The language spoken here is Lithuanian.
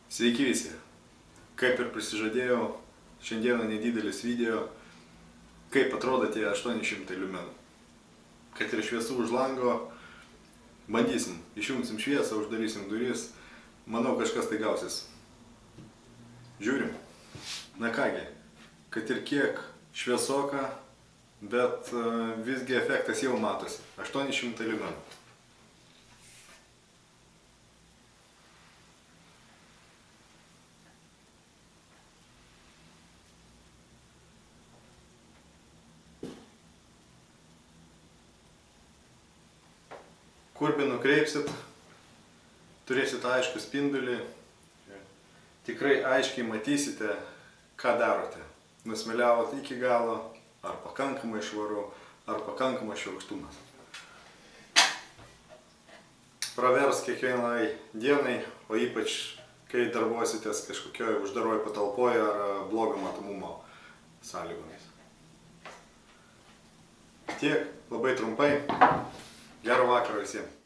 Sveiki visi! Kaip ir prisižadėjau, šiandieną nedidelis video, kaip atrodo tie 800 liumenų. Kad ir šviesu už lango, bandysim, išjungsim šviesą, uždarysim duris, manau kažkas tai gausis. Žiūrim. Na kągi, kad ir kiek šviesoka, bet visgi efektas jau matosi. 800 liumenų. Kur be nukreipsit, turėsit aiškų spindulį, tikrai aiškiai matysite, ką darote. Nusmeliavot iki galo, ar pakankamai švaru, ar pakankamas šiurkštumas. Pravers kiekvienai dienai, o ypač kai darbuositės kažkokioj uždaroj patalpoje ar blogo matomumo sąlygomis. Tiek, labai trumpai. Gero vakaro visiems.